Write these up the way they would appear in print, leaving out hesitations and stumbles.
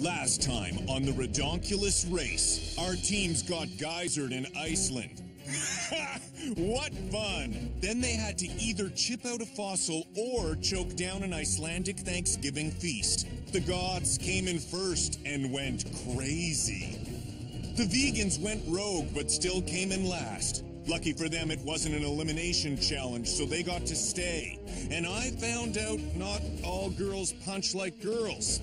Last time on the Redonkulous Race, our teams got geysered in Iceland. What fun! Then they had to either chip out a fossil or choke down an Icelandic Thanksgiving feast. The gods came in first and went crazy. The vegans went rogue but still came in last. Lucky for them, it wasn't an elimination challenge, so they got to stay. And I found out not all girls punch like girls.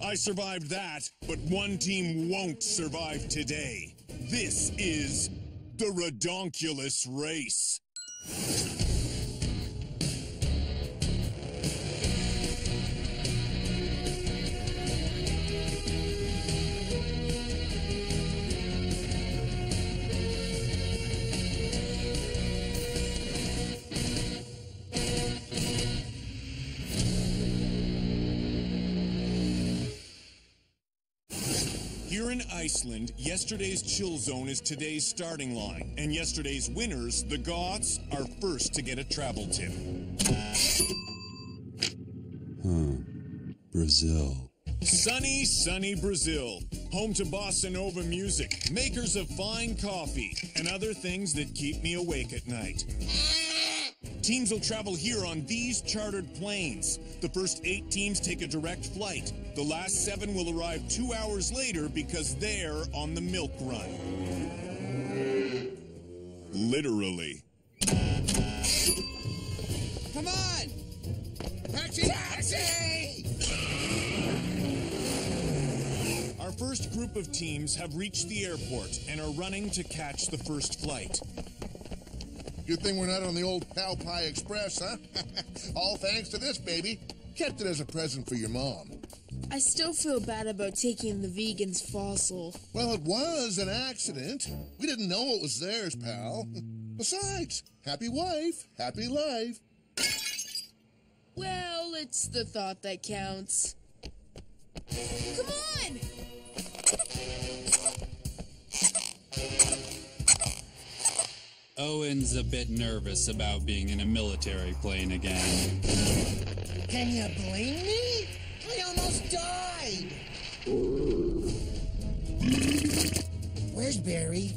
I survived that, but one team won't survive today. This is the Redonkulous Race. Here in Iceland, yesterday's chill zone is today's starting line, and yesterday's winners, the Goths, are first to get a travel tip. Brazil. Sunny, sunny Brazil, home to bossa nova music, makers of fine coffee, and other things that keep me awake at night. Teams will travel here on these chartered planes. The first 8 teams take a direct flight. The last 7 will arrive 2 hours later because they're on the milk run. Literally. Come on! Taxi! Taxi! Our first group of teams have reached the airport and are running to catch the first flight. Good thing we're not on the old Cow Pie Express, huh? All thanks to this baby. Kept it as a present for your mom. I still feel bad about taking the vegan's fossil. Well, it was an accident. We didn't know it was theirs, pal. Besides, happy wife, happy life. Well, it's the thought that counts. Come on! Owen's a bit nervous about being in a military plane again. Can you blame me? I almost died. Where's Barry?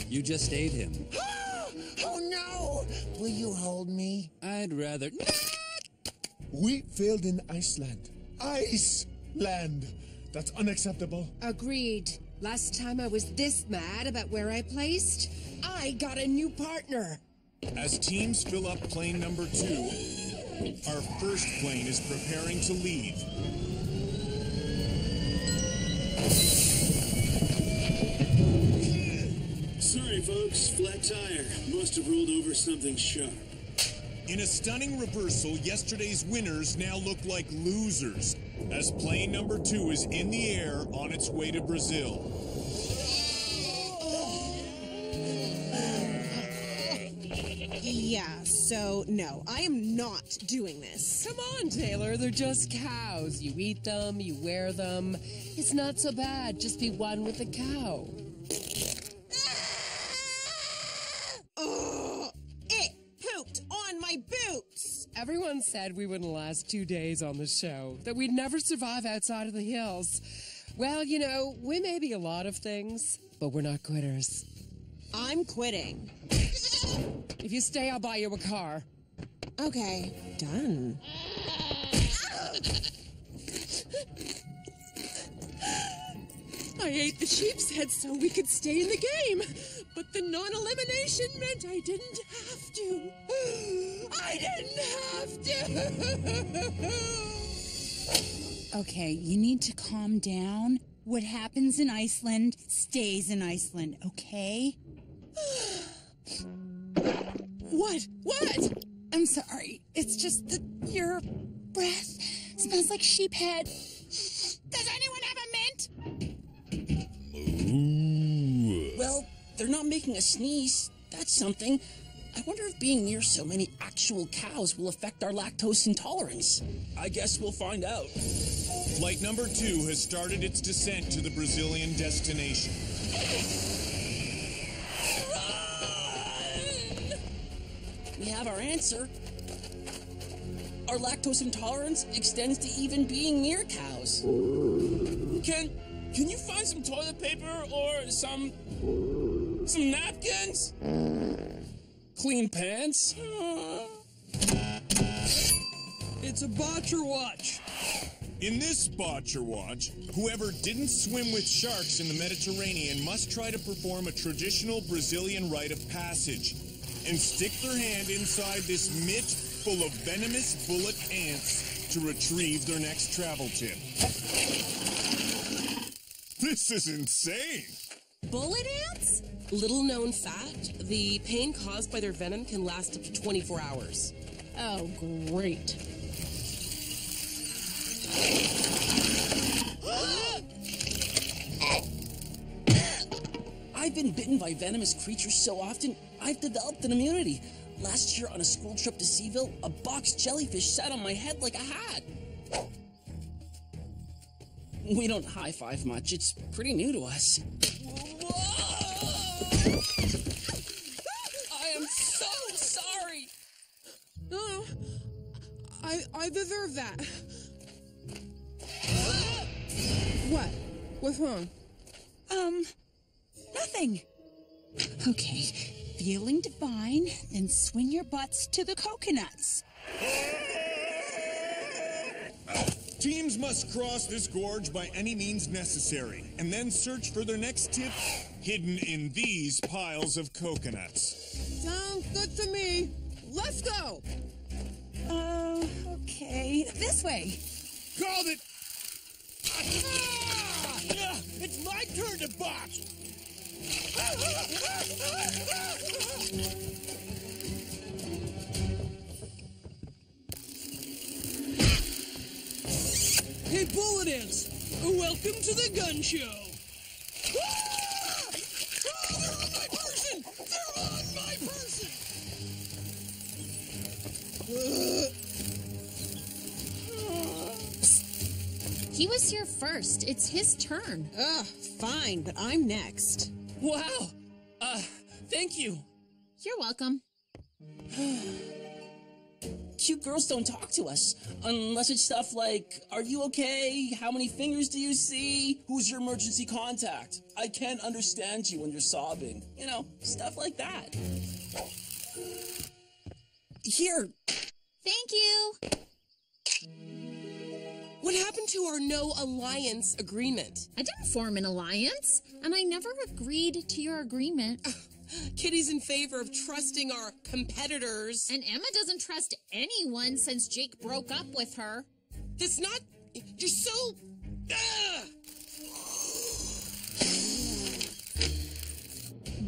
You just ate him. Oh no! Will you hold me? I'd rather... We failed in Iceland. Iceland! That's unacceptable. Agreed. Last time I was this mad about where I placed, I got a new partner. As teams fill up plane number 2, our first plane is preparing to leave. Sorry, folks. Flat tire. Must have rolled over something sharp. In a stunning reversal, yesterday's winners now look like losers, as plane number 2 is in the air on its way to Brazil. Yeah, so no, I am not doing this. Come on, Taylor, they're just cows. You eat them, you wear them. It's not so bad. Just be one with the cow. It pooped on my boots. Everyone said we wouldn't last 2 days on the show, that we'd never survive outside of the hills. Well, you know, we may be a lot of things, but we're not quitters. I'm quitting. If you stay, I'll buy you a car. Okay, done. I ate the sheep's head so we could stay in the game, but the non-elimination meant I didn't have to. I didn't have to. Okay, you need to calm down. What happens in Iceland stays in Iceland, okay? What? I'm sorry. It's just that your breath smells like sheep head. Does anyone have a mint? Well, they're not making a sneeze. That's something. I wonder if being near so many actual cows will affect our lactose intolerance. I guess we'll find out. Flight number 2 has started its descent to the Brazilian destination. We have our answer. Our lactose intolerance extends to even being near cows. Can you find some toilet paper or some napkins? Clean pants? It's a botcher watch. In this Botcher Watch, whoever didn't swim with sharks in the Mediterranean must try to perform a traditional Brazilian rite of passage and stick their hand inside this mitt full of venomous bullet ants to retrieve their next travel tip. This is insane! Bullet ants? Little known fact, the pain caused by their venom can last up to 24 hours. Oh, great. I've been bitten by venomous creatures so often, I've developed an immunity. Last year on a school trip to Seaville, a box jellyfish sat on my head like a hat. We don't high-five much. It's pretty new to us. I am so sorry. No, I deserve that. What? What's wrong? Nothing. Okay, feeling divine, then swing your butts to the coconuts. Teams must cross this gorge by any means necessary, and then search for their next tip hidden in these piles of coconuts. Sounds good to me. Let's go. Okay. This way. Called it! It's my turn to box! Hey, bullet ants! Welcome to the gun show! Oh, they're on my person! They're on my person! He was here first. It's his turn. Ugh, fine, but I'm next. Wow. Thank you. You're welcome. Cute girls don't talk to us unless it's stuff like, are you okay? How many fingers do you see? Who's your emergency contact? I can't understand you when you're sobbing. You know, stuff like that. Here. Thank you. What happened to our no alliance agreement? I didn't form an alliance, and I never agreed to your agreement. Kitty's in favor of trusting our competitors. And Emma doesn't trust anyone since Jake broke up with her. That's not... You're so...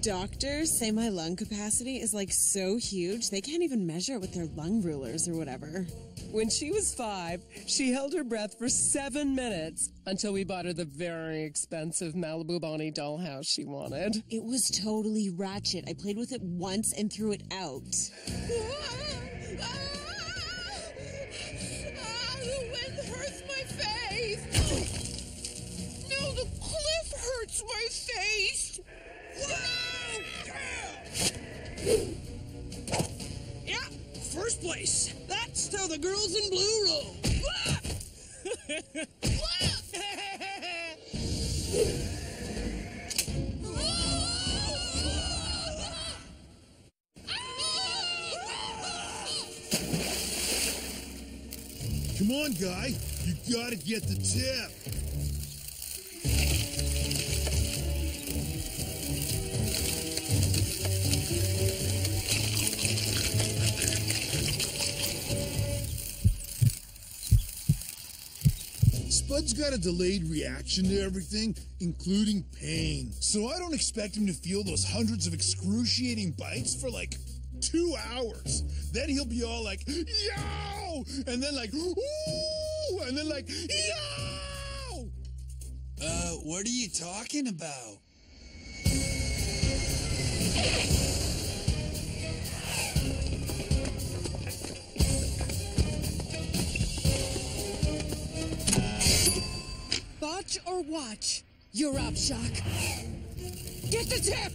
Doctors say my lung capacity is like so huge they can't even measure it with their lung rulers or whatever. When she was 5, she held her breath for 7 minutes until we bought her the very expensive Malibu Bonnie dollhouse she wanted. It was totally ratchet. I played with it once and threw it out. The wind hurts my face. No, the cliff hurts my face. Yeah, first place. That's how the girls in blue roll. Come on, guy. You gotta get the tip. Spud's got a delayed reaction to everything, including pain. So I don't expect him to feel those hundreds of excruciating bites for like 2 hours. Then he'll be all like, yow! And then like, ooh! And then like, yow! What are you talking about? Botch or watch? You're up, Shock. Get the tip!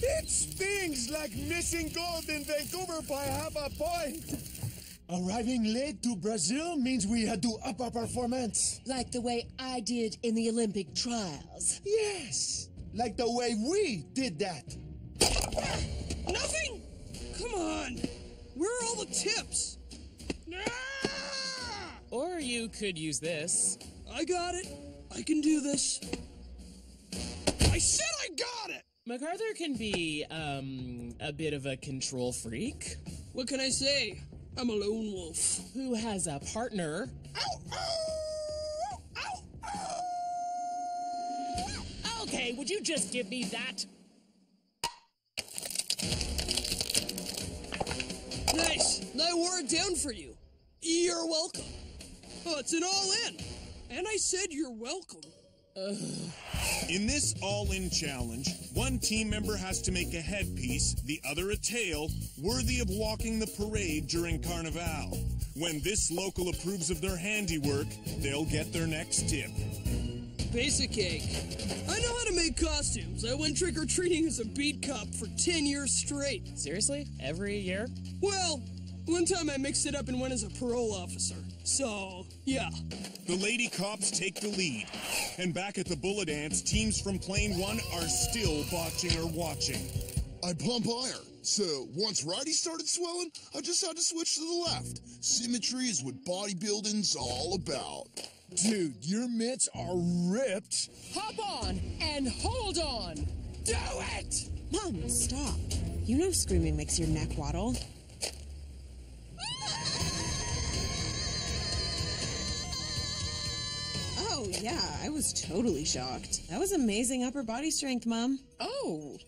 It stings like missing gold in Vancouver by half a point. Arriving late to Brazil means we had to up our performance. Like the way I did in the Olympic trials. Yes, like the way we did that. Nothing? Come on. Where are all the tips? Or you could use this. I got it. I can do this. I said I got it! MacArthur can be, a bit of a control freak. What can I say? I'm a lone wolf. Who has a partner. Okay, would you just give me that? Nice. I wore it down for you. You're welcome. Oh, it's an all-in. And I said you're welcome. In this all-in challenge, one team member has to make a headpiece, the other a tail, worthy of walking the parade during Carnival. When this local approves of their handiwork, they'll get their next tip. Basic cake. I know how to make costumes. I went trick-or-treating as a beat cop for 10 years straight. Seriously? Every year? Well, one time I mixed it up and went as a parole officer. So, yeah. The lady cops take the lead. And back at the Bullet Ants, teams from Plane 1 are still botching or watching. I pump iron, so once righty started swelling, I just had to switch to the left. Symmetry is what bodybuilding's all about. Dude, your mitts are ripped. Hop on and hold on. Do it! Mom, stop. You know screaming makes your neck waddle. Oh, yeah, I was totally shocked. That was amazing upper body strength, Mom. Oh,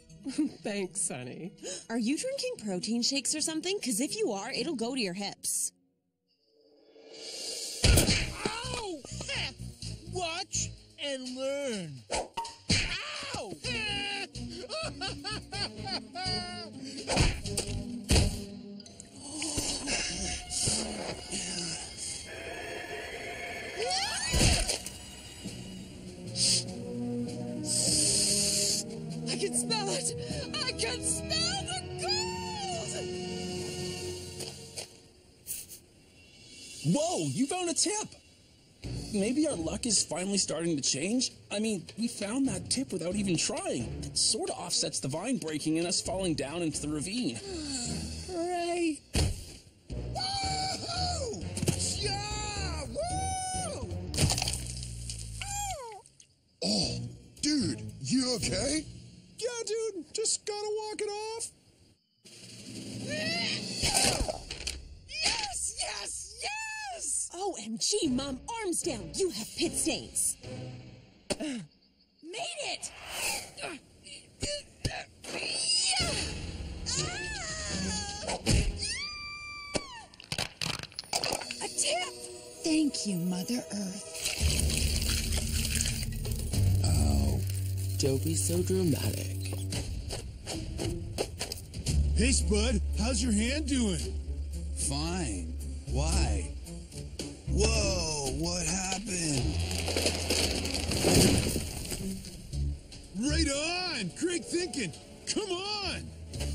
thanks, honey. Are you drinking protein shakes or something? Because if you are, it'll go to your hips. Ow! Watch and learn. Ow! I can smell it! I can smell the gold! Whoa, you found a tip! Maybe our luck is finally starting to change? I mean, we found that tip without even trying. It sort of offsets the vine breaking and us falling down into the ravine. Hooray! Woohoo! Yeah! Woo! Oh, dude, you okay? Yeah, dude, just gotta walk it off. Yes, yes, yes! OMG, Mom, arms down. You have pit stains. Made it! A tip! Thank you, Mother Earth. Oh, don't be so dramatic. Hey, Spud, how's your hand doing? Fine. Why? Whoa, what happened? Right on! Great thinking! Come on!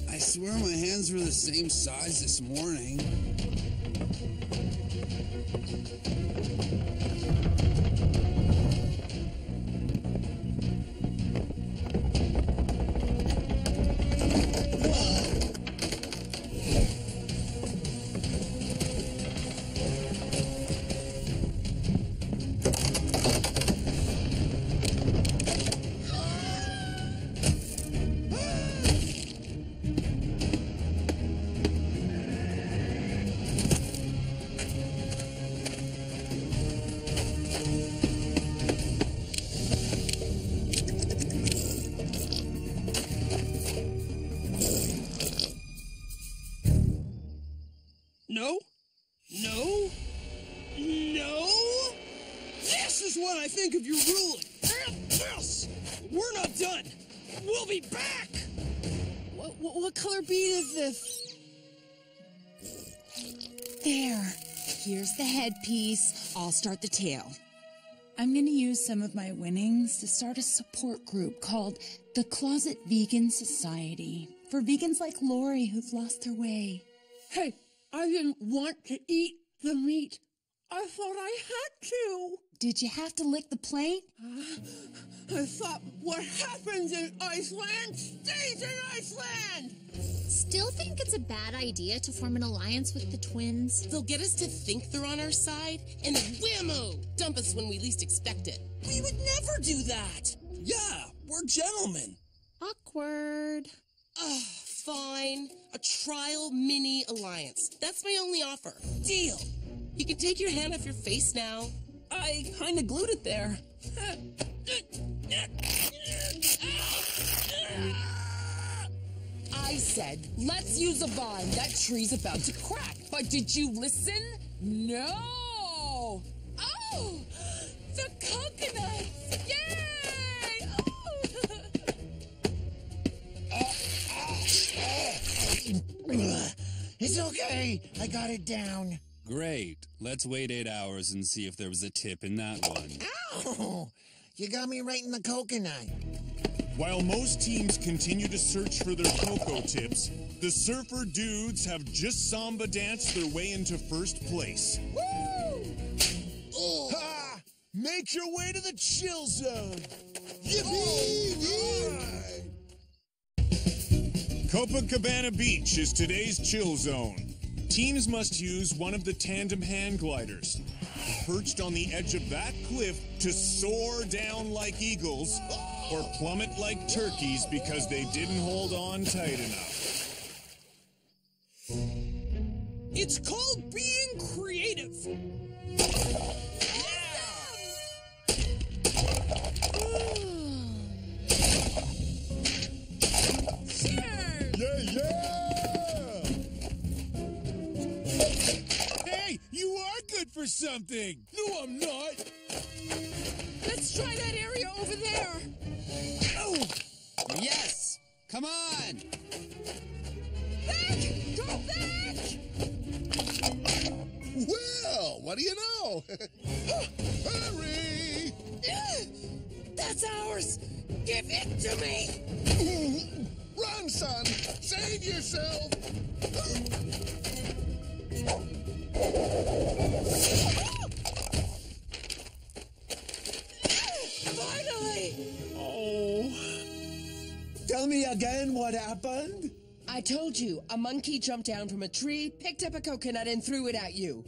I swear my hands were the same size this morning. No? No? No? This is what I think of your ruling. And this! We're not done. We'll be back! What color bead is this? There. Here's the headpiece. I'll start the tail. I'm going to use some of my winnings to start a support group called the Closet Vegan Society for vegans like Lori who've lost their way. Hey, I didn't want to eat the meat. I thought I had to. Did you have to lick the plate? I thought what happens in Iceland stays in Iceland! Still think it's a bad idea to form an alliance with the twins? They'll get us to think they're on our side, and then whammo! Dump us when we least expect it. We would never do that! Yeah, we're gentlemen. Awkward. Fine. A trial mini alliance. That's my only offer. Deal! You can take your hand off your face now. I kinda glued it there. I said, let's use a vine. That tree's about to crack. But did you listen? No! Oh! The coconuts! Yay! Oh. It's okay. I got it down. Great. Let's wait 8 hours and see if there was a tip in that one. Ow! You got me right in the coconut. While most teams continue to search for their cocoa tips, the Surfer Dudes have just samba danced their way into first place. Woo! Ha! Make your way to the chill zone. Yippee! Copacabana Beach is today's chill zone. Teams must use one of the tandem hand gliders. Perched on the edge of that cliff to soar down like eagles or plummet like turkeys because they didn't hold on tight enough. It's called being creative. Hey, you are good for something. No, I'm not. Let's try that area over there. Oh. Yes! Come on! Back! Go back! Well, what do you know? Hurry! That's ours! Give it to me! Run, son! Save yourself! Finally! Oh. Tell me again what happened? I told you, a monkey jumped down from a tree, picked up a coconut, and threw it at you.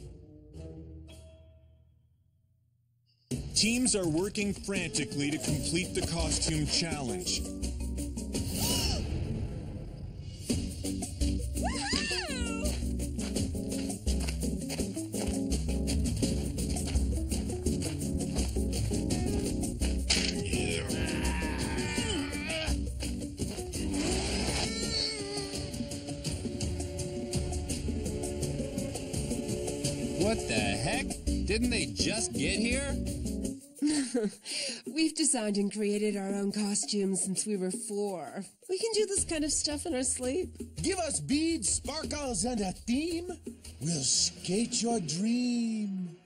Teams are working frantically to complete the costume challenge. What the heck? Didn't they just get here? We've designed and created our own costumes since we were 4. We can do this kind of stuff in our sleep. Give us beads, sparkles, and a theme. We'll skate your dream.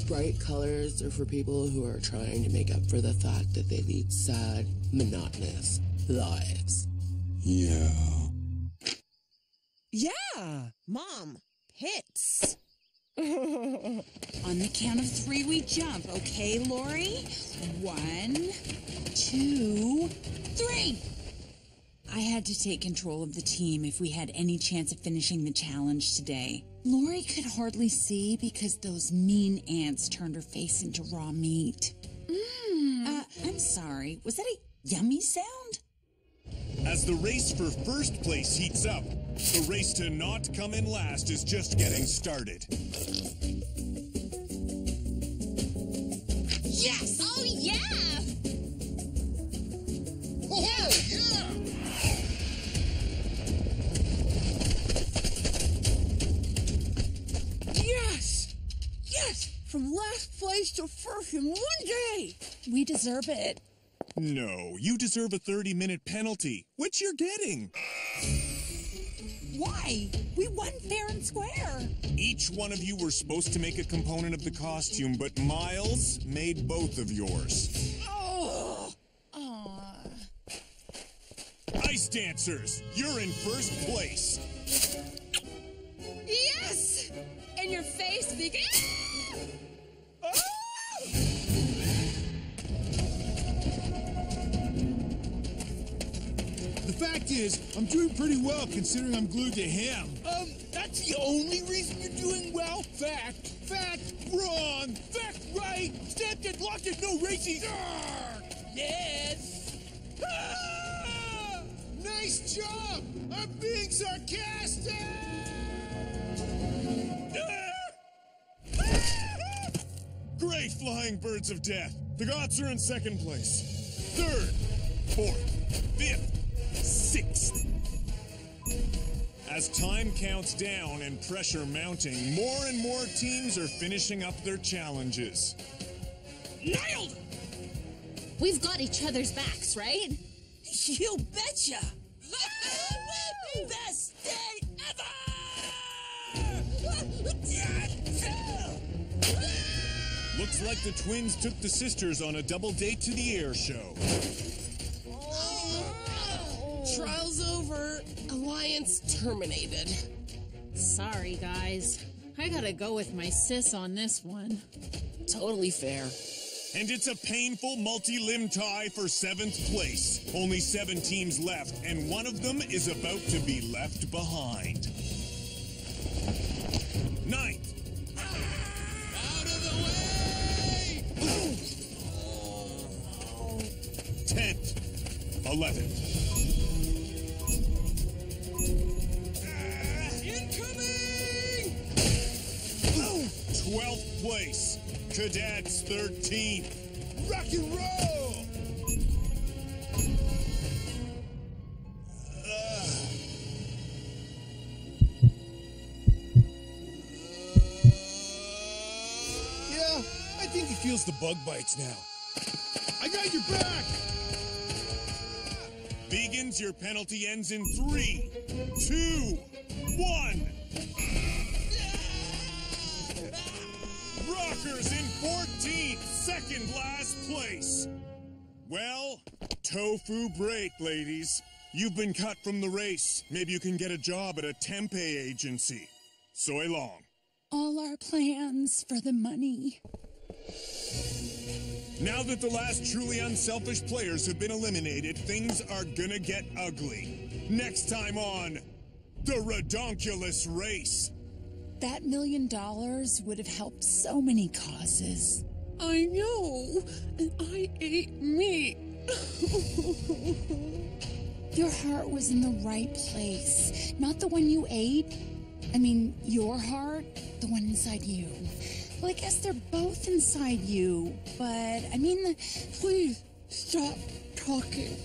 Bright colors are for people who are trying to make up for the fact that they lead sad, monotonous lives. Yeah. Yeah, Mom. Hits. On the count of 3, we jump, okay, Lori? 1, 2, 3. I had to take control of the team if we had any chance of finishing the challenge today. Lori could hardly see because those mean ants turned her face into raw meat. I'm sorry. Was that a yummy sound? As the race for first place heats up, the race to not come in last is just getting started. Yes! Oh, yeah! Oh, yeah! Yes! Yes! From last place to first in one day! We deserve it. No, you deserve a 30-minute penalty, which you're getting. Why? We won fair and square. Each one of you were supposed to make a component of the costume, but Miles made both of yours. Oh. Ice Dancers, you're in first place. Yes! In your face, Vegan. The fact is, I'm doing pretty well considering I'm glued to him. That's the only reason you're doing well? Fact, wrong, fact, right, stamped it, locked it, no racing. Yes. Nice job! I'm being sarcastic! Great flying birds of death. The Goths are in second place. Third, fourth, fifth, sixth. As time counts down and pressure mounting, more and more teams are finishing up their challenges. Nailed! We've got each other's backs, right? You betcha! Best day ever! Looks like the twins took the sisters on a double date to the air show. Trial's over. Alliance terminated. Sorry, guys. I gotta go with my sis on this one. Totally fair. And it's a painful multi-limb tie for 7th place. Only 7 teams left, and one of them is about to be left behind. 9th. Out of the way! 10th. 11th. Incoming! 12th place. Cadets 13th. Rock and roll! Yeah, I think he feels the bug bites now. I got your back! Vegans, your penalty ends in 3, 2, 1. Rockers in 14th, second last place. Well, tofu break, ladies. You've been cut from the race. Maybe you can get a job at a tempeh agency. So long. All our plans for the money. Now that the last truly unselfish players have been eliminated, things are gonna get ugly. Next time on The Redonkulous Race. That $1 million would have helped so many causes. I know, and I ate meat. Your heart was in the right place, not the one you ate. I mean, your heart, the one inside you. Well, I guess they're both inside you, but I mean, Please stop talking.